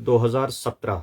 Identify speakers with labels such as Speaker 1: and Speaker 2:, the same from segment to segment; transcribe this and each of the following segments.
Speaker 1: 2017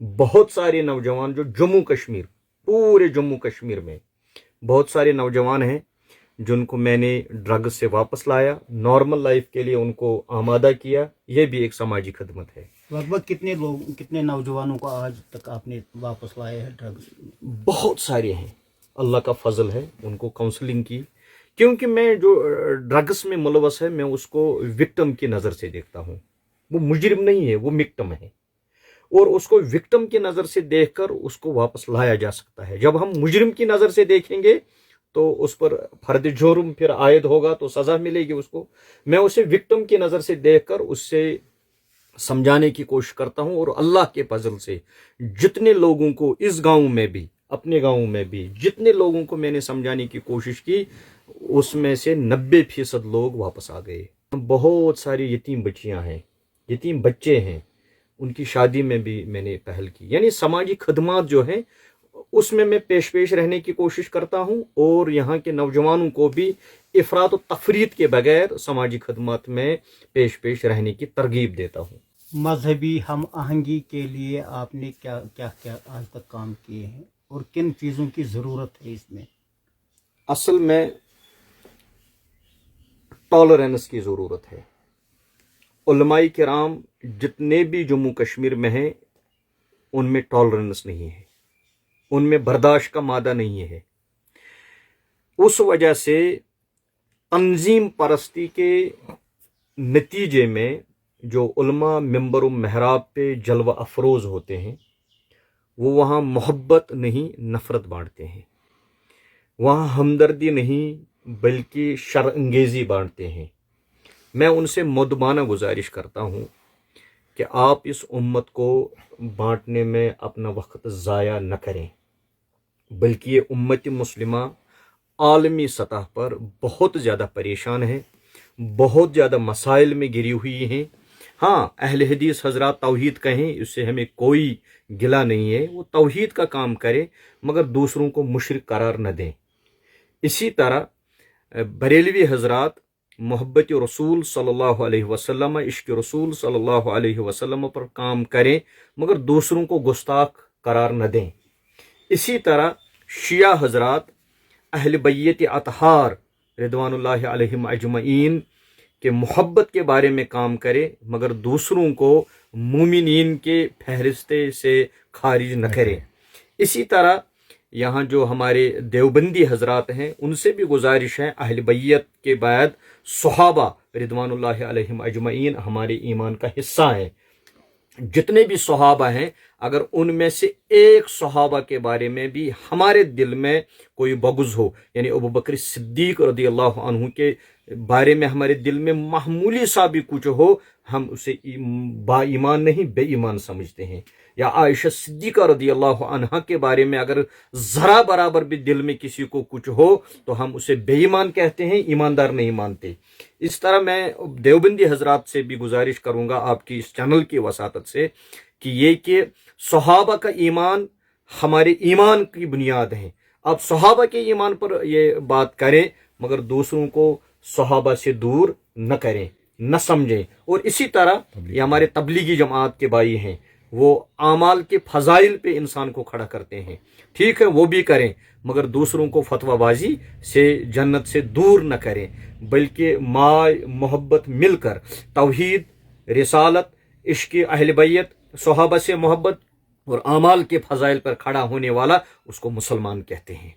Speaker 1: بہت سارے نوجوان جو جموں کشمیر، پورے جموں کشمیر میں بہت سارے نوجوان ہیں جن کو میں نے ڈرگ سے واپس لایا، نارمل لائف کے لیے ان کو آمادہ کیا. یہ بھی ایک سماجی خدمت ہے.
Speaker 2: لگ بھگ کتنے نوجوانوں کو آج تک آپ نے واپس لائے ہیں ڈرگس؟
Speaker 1: بہت سارے ہیں، اللہ کا فضل ہے. ان کو کاؤنسلنگ کی، کیونکہ میں جو ڈرگس میں ملوث ہے میں اس کو وکٹم کی نظر سے دیکھتا ہوں. وہ مجرم نہیں ہے، وہ وکٹم ہے، اور اس کو وکٹم کی نظر سے دیکھ کر اس کو واپس لایا جا سکتا ہے. جب ہم مجرم کی نظر سے دیکھیں گے تو اس پر فرد جرم پھر عائد ہوگا تو سزا ملے گی اس کو. میں اسے وکٹم کی نظر سے دیکھ کر اس سے سمجھانے کی کوشش کرتا ہوں، اور اللہ کے فضل سے جتنے لوگوں کو اس گاؤں میں بھی، اپنے گاؤں میں بھی جتنے لوگوں کو میں نے سمجھانے کی کوشش کی، اس میں سے 90% لوگ واپس آ گئے. بہت ساری یتیم بچیاں ہیں، یتیم بچے ہیں، ان کی شادی میں بھی میں نے پہل کی. یعنی سماجی خدمات جو ہیں اس میں پیش رہنے کی کوشش کرتا ہوں، اور یہاں کے نوجوانوں کو بھی افراط و تفریط کے بغیر سماجی خدمات میں پیش رہنے کی ترغیب دیتا ہوں.
Speaker 2: مذہبی ہم آہنگی کے لیے آپ نے کیا کیا آج تک کام کیے ہیں اور کن چیزوں کی ضرورت ہے اس میں؟
Speaker 1: اصل میں ٹالرنس کی ضرورت ہے. علماء کرام جتنے بھی جموں کشمیر میں ہیں ان میں ٹالرنس نہیں ہے، ان میں برداشت کا مادہ نہیں ہے. اس وجہ سے تنظیم پرستی کے نتیجے میں جو علماء ممبر و محراب پہ جلوہ افروز ہوتے ہیں وہ وہاں محبت نہیں نفرت بانٹتے ہیں، وہاں ہمدردی نہیں بلکہ شر انگیزی بانٹتے ہیں. میں ان سے مؤدبانہ گزارش کرتا ہوں کہ آپ اس امت کو بانٹنے میں اپنا وقت ضائع نہ کریں، بلکہ یہ امت مسلمہ عالمی سطح پر بہت زیادہ پریشان ہے، بہت زیادہ مسائل میں گری ہوئی ہیں. ہاں، اہل حدیث حضرات توحید کہیں، اس سے ہمیں کوئی گلہ نہیں ہے، وہ توحید کا کام کرے مگر دوسروں کو مشرک قرار نہ دیں. اسی طرح بریلوی حضرات محبت رسول صلی اللہ علیہ وسلم، عشق رسول صلی اللہ علیہ وسلم پر کام کریں مگر دوسروں کو گستاخ قرار نہ دیں. اسی طرح شیعہ حضرات اہل بیت اطہار رضوان اللہ علیہم اجمعین کہ محبت کے بارے میں کام کرے مگر دوسروں کو مومنین کے فہرستے سے خارج نہ کرے. اسی طرح یہاں جو ہمارے دیوبندی حضرات ہیں ان سے بھی گزارش ہے، اہل بیت کے بعد صحابہ رضوان اللہ علیہم اجمعین ہمارے ایمان کا حصہ ہیں. جتنے بھی صحابہ ہیں اگر ان میں سے ایک صحابہ کے بارے میں بھی ہمارے دل میں کوئی بغض ہو، یعنی ابوبکر صدیق رضی اللہ عنہ کے بارے میں ہمارے دل میں معمولی سا بھی کچھ ہو، ہم اسے با ایمان نہیں بے ایمان سمجھتے ہیں. یا عائشہ صدیقہ رضی اللہ عنہا کے بارے میں اگر ذرا برابر بھی دل میں کسی کو کچھ ہو تو ہم اسے بے ایمان کہتے ہیں، ایماندار نہیں مانتے. اس طرح میں دیوبندی حضرات سے بھی گزارش کروں گا آپ کی اس چینل کی وساطت سے کہ صحابہ کا ایمان ہمارے ایمان کی بنیاد ہے. آپ صحابہ کے ایمان پر یہ بات کریں مگر دوسروں کو صحابہ سے دور نہ کریں، نہ سمجھیں. اور اسی طرح یہ ہمارے تبلیغی جماعت کے بھائی ہیں، وہ اعمال کے فضائل پہ انسان کو کھڑا کرتے ہیں، ٹھیک ہے وہ بھی کریں مگر دوسروں کو فتویٰ بازی سے جنت سے دور نہ کریں، بلکہ مائے محبت مل کر توحید، رسالت، عشق اہل بیت، صحابہ سے محبت اور اعمال کے فضائل پر کھڑا ہونے والا اس کو مسلمان کہتے ہیں.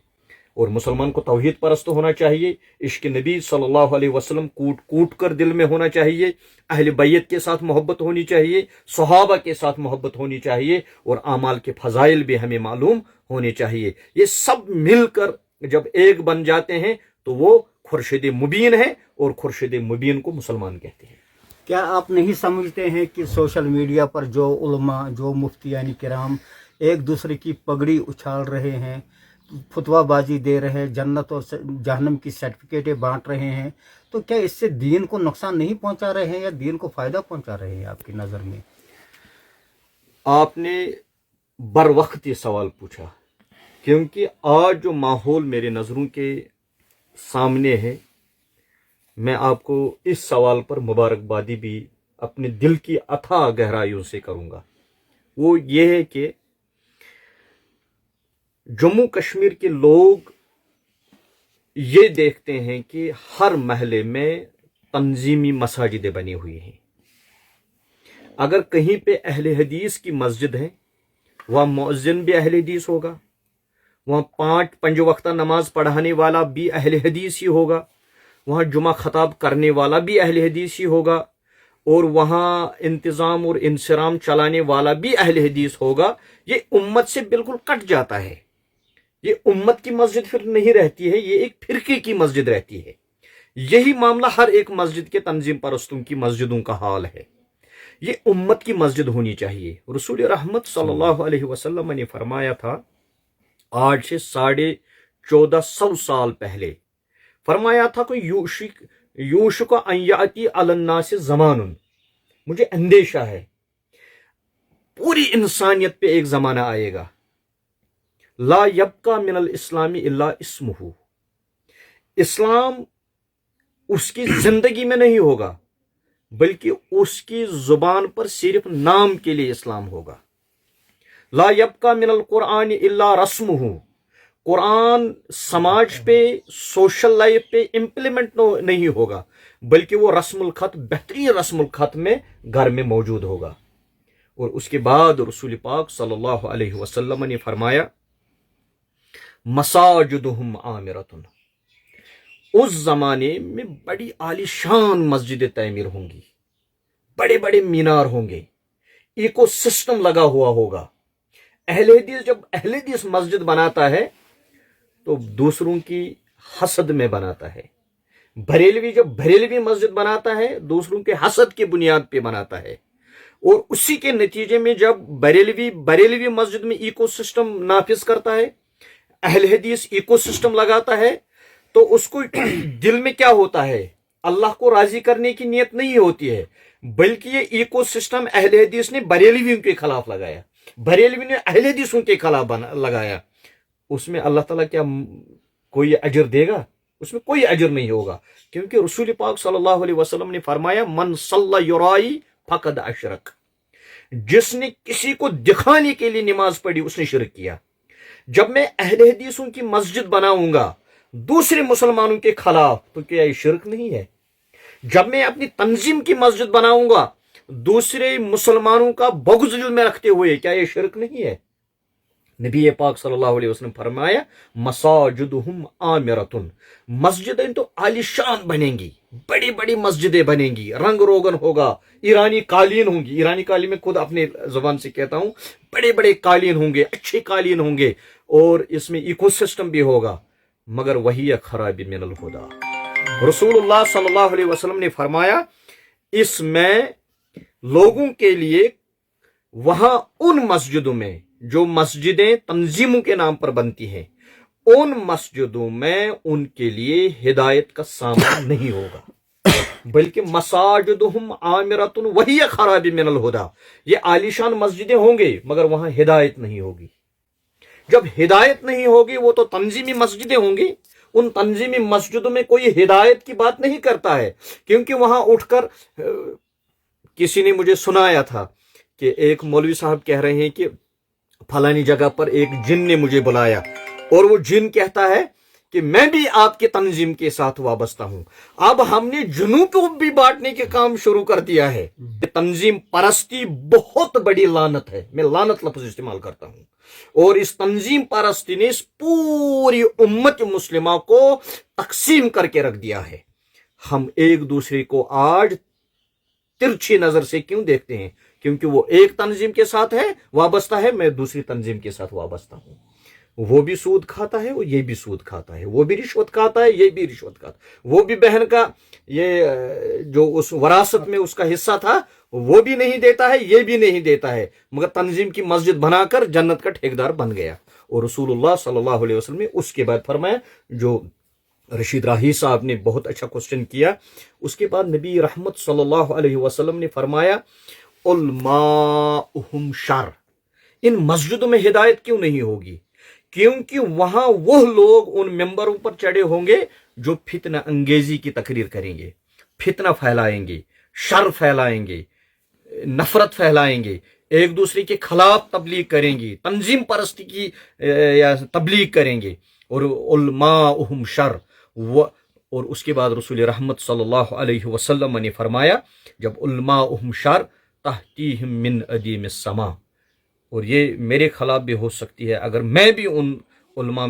Speaker 1: اور مسلمان کو توحید پرست ہونا چاہیے، عشق نبی صلی اللہ علیہ وسلم کوٹ کوٹ کر دل میں ہونا چاہیے، اہل بیت کے ساتھ محبت ہونی چاہیے، صحابہ کے ساتھ محبت ہونی چاہیے، اور اعمال کے فضائل بھی ہمیں معلوم ہونے چاہیے. یہ سب مل کر جب ایک بن جاتے ہیں تو وہ خورشید مبین ہے، اور خورشید مبین کو مسلمان کہتے ہیں.
Speaker 2: کیا آپ نہیں سمجھتے ہیں کہ سوشل میڈیا پر جو علماء، جو مفتیان کرام ایک دوسرے کی پگڑی اچھال رہے ہیں، فتویٰ بازی دے رہے ہیں، جنت اور جہنم کی سرٹیفکیٹیں بانٹ رہے ہیں، تو کیا اس سے دین کو نقصان نہیں پہنچا رہے ہیں یا دین کو فائدہ پہنچا رہے ہیں آپ کی نظر میں؟
Speaker 1: آپ نے بر وقت یہ سوال پوچھا، کیونکہ آج جو ماحول میرے نظروں کے سامنے ہے، میں آپ کو اس سوال پر مبارکبادی بھی اپنے دل کی اتھاہ گہرائیوں سے کروں گا. وہ یہ ہے کہ جموں کشمیر کے لوگ یہ دیکھتے ہیں کہ ہر محلے میں تنظیمی مساجدیں بنی ہوئی ہیں. اگر کہیں پہ اہل حدیث کی مسجد ہے وہاں مؤذن بھی اہل حدیث ہوگا, وہاں 5 وقتہ نماز پڑھانے والا بھی اہل حدیث ہی ہوگا, وہاں جمعہ خطاب کرنے والا بھی اہل حدیث ہی ہوگا, اور وہاں انتظام اور انصرام چلانے والا بھی اہل حدیث ہوگا. یہ امت سے بالکل کٹ جاتا ہے. یہ امت کی مسجد پھر نہیں رہتی ہے, یہ ایک فرقے کی مسجد رہتی ہے. یہی معاملہ ہر ایک مسجد کے تنظیم پرستوں کی مسجدوں کا حال ہے. یہ امت کی مسجد ہونی چاہیے. رسول رحمت صلی اللہ علیہ وسلم نے فرمایا تھا آج سے 1450 سال پہلے, فرمایا تھا کہ یوشک ان یاتی علی الناس زمان, مجھے اندیشہ ہے پوری انسانیت پہ ایک زمانہ آئے گا, لا یبقى من الاسلام الا اسمہ, اسلام اس کی زندگی میں نہیں ہوگا بلکہ اس کی زبان پر صرف نام کے لیے اسلام ہوگا. لا یبقى من القرآن الا رسمہ, قرآن سماج پہ سوشل لائف پہ امپلیمنٹ نہیں ہوگا بلکہ وہ رسم الخط, بہترین رسم الخط میں گھر میں موجود ہوگا. اور اس کے بعد رسول پاک صلی اللہ علیہ وسلم نے فرمایا مساجدہم عامرۃ, اس زمانے میں بڑی عالی شان مسجدیں تعمیر ہوں گی, بڑے بڑے مینار ہوں گے, ایکو سسٹم لگا ہوا ہوگا. اہل حدیث جب اہل حدیث مسجد بناتا ہے تو دوسروں کی حسد میں بناتا ہے. بریلوی جب بریلوی مسجد بناتا ہے دوسروں کے حسد کی بنیاد پہ بناتا ہے. اور اسی کے نتیجے میں جب بریلوی مسجد میں ایکو سسٹم نافذ کرتا ہے, اہل حدیث ایکو سسٹم لگاتا ہے, تو اس کو دل میں کیا ہوتا ہے, اللہ کو راضی کرنے کی نیت نہیں ہوتی ہے بلکہ یہ ایکو سسٹم اہل حدیث نے بریلویوں کے خلاف لگایا, بریلوی نے اہل حدیثوں کے خلاف لگایا. اس میں اللہ تعالیٰ کیا کوئی اجر دے گا؟ اس میں کوئی اجر نہیں ہوگا, کیونکہ رسول پاک صلی اللہ علیہ وسلم نے فرمایا من صلی یرائی فقد اشرک, جس نے کسی کو دکھانے کے لیے نماز پڑھی اس نے شرک کیا. جب میں اہل حدیثوں کی مسجد بناؤں گا دوسرے مسلمانوں کے خلاف تو کیا یہ شرک نہیں ہے؟ جب میں اپنی تنظیم کی مسجد بناؤں گا دوسرے مسلمانوں کا بغض دل میں رکھتے ہوئے کیا یہ شرک نہیں ہے؟ نبی پاک صلی اللہ علیہ وسلم فرمایا مساجدہم عامرۃ, مسجدیں تو عالی شان بنیں گی, بڑی بڑی مسجدیں بنیں گی, رنگ روگن ہوگا, ایرانی قالین ہوں گی. ایرانی قالین میں خود اپنے زبان سے کہتا ہوں, بڑے بڑے قالین ہوں گے, اچھے قالین ہوں گے, اور اس میں ایکو سسٹم بھی ہوگا. مگر وہی خراب من الہدا, رسول اللہ صلی اللہ علیہ وسلم نے فرمایا اس میں لوگوں کے لیے وہاں ان مسجدوں میں جو مسجدیں تنظیموں کے نام پر بنتی ہیں ان مسجدوں میں ان کے لیے ہدایت کا سامان نہیں ہوگا بلکہ مساجدہم عامرۃ وہی خراب من الہدا, یہ عالیشان مسجدیں ہوں گے مگر وہاں ہدایت نہیں ہوگی. جب ہدایت نہیں ہوگی وہ تو تنظیمی مسجدیں ہوں گی, ان تنظیمی مسجدوں میں کوئی ہدایت کی بات نہیں کرتا ہے, کیونکہ وہاں اٹھ کر کسی نے مجھے سنایا تھا کہ ایک مولوی صاحب کہہ رہے ہیں کہ فلانی جگہ پر ایک جن نے مجھے بلایا اور وہ جن کہتا ہے کہ میں بھی آپ کے تنظیم کے ساتھ وابستہ ہوں. اب ہم نے جنوں کو بھی بانٹنے کے کام شروع کر دیا ہے. تنظیم پرستی بہت بڑی لعنت ہے, میں لعنت لفظ استعمال کرتا ہوں, اور اس تنظیم پرستی نے اس پوری امت مسلمہ کو تقسیم کر کے رکھ دیا ہے. ہم ایک دوسرے کو آج ترچھی نظر سے کیوں دیکھتے ہیں؟ کیونکہ وہ ایک تنظیم کے ساتھ ہے وابستہ ہے, میں دوسری تنظیم کے ساتھ وابستہ ہوں. وہ بھی سود کھاتا ہے اور یہ بھی سود کھاتا ہے, وہ بھی رشوت کھاتا ہے یہ بھی رشوت کھاتا ہے, وہ بھی بہن کا یہ جو اس وراثت میں اس کا حصہ تھا وہ بھی نہیں دیتا ہے یہ بھی نہیں دیتا ہے, مگر تنظیم کی مسجد بنا کر جنت کا ٹھیکیدار بن گیا. اور رسول اللہ صلی اللہ علیہ وسلم نے اس کے بعد فرمایا, جو رشید راہی صاحب نے بہت اچھا کوسچن کیا, اس کے بعد نبی رحمت صلی اللہ علیہ وسلم نے فرمایا علماؤہم شر, ان مسجدوں میں ہدایت کیوں نہیں ہوگی؟ کیونکہ وہاں وہ لوگ ان ممبروں پر چڑھے ہوں گے جو فتنہ انگیزی کی تقریر کریں گے, فتنہ پھیلائیں گے, شر پھیلائیں گے, نفرت پھیلائیں گے, ایک دوسرے کے خلاف تبلیغ کریں گے، تنظیم پرستی کی تبلیغ کریں گے، اور علماءہم شر، اور اس کے بعد رسول رحمت صلی اللہ علیہ وسلم نے فرمایا جب علماءہم شر تحتیہم من ادیم السما، اور یہ میرے خلاف بھی ہو سکتی ہے اگر میں بھی ان علماء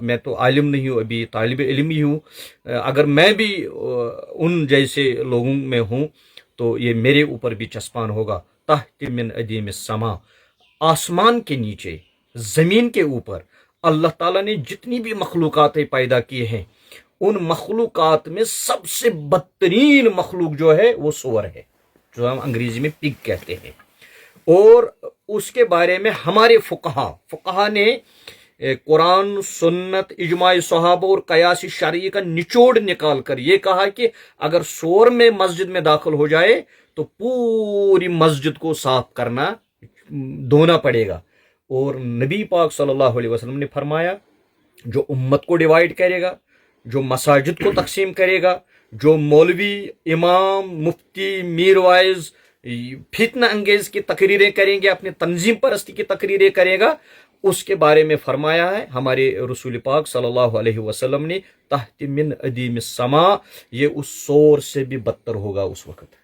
Speaker 1: میں تو عالم نہیں ہوں، ابھی طالب علم ہی ہوں، اگر میں بھی ان جیسے لوگوں میں ہوں تو یہ میرے اوپر بھی چسپان ہوگا۔ تحت من ادیم السما، آسمان کے نیچے، زمین کے اوپر اللہ تعالیٰ نے جتنی بھی مخلوقات پیدا کیے ہیں، ان مخلوقات میں سب سے بدترین مخلوق جو ہے وہ سور ہے، جو ہم انگریزی میں پگ کہتے ہیں۔ اور اس کے بارے میں ہمارے فقہا نے قرآن، سنت، اجماع صحابہ اور قیاس شرعی کا نچوڑ نکال کر یہ کہا کہ اگر سور میں مسجد میں داخل ہو جائے تو پوری مسجد کو صاف کرنا، دھونا پڑے گا۔ اور نبی پاک صلی اللہ علیہ وسلم نے فرمایا جو امت کو ڈیوائیڈ کرے گا، جو مساجد کو تقسیم کرے گا، جو مولوی، امام، مفتی، میر وائز فتنہ انگیز کی تقریریں کریں گے، اپنے تنظیم پرستی کی تقریریں کرے گا، اس کے بارے میں فرمایا ہے ہمارے رسول پاک صلی اللہ علیہ وسلم نے تحت من ادیم السما، یہ اس سور سے بھی بدتر ہوگا اس وقت۔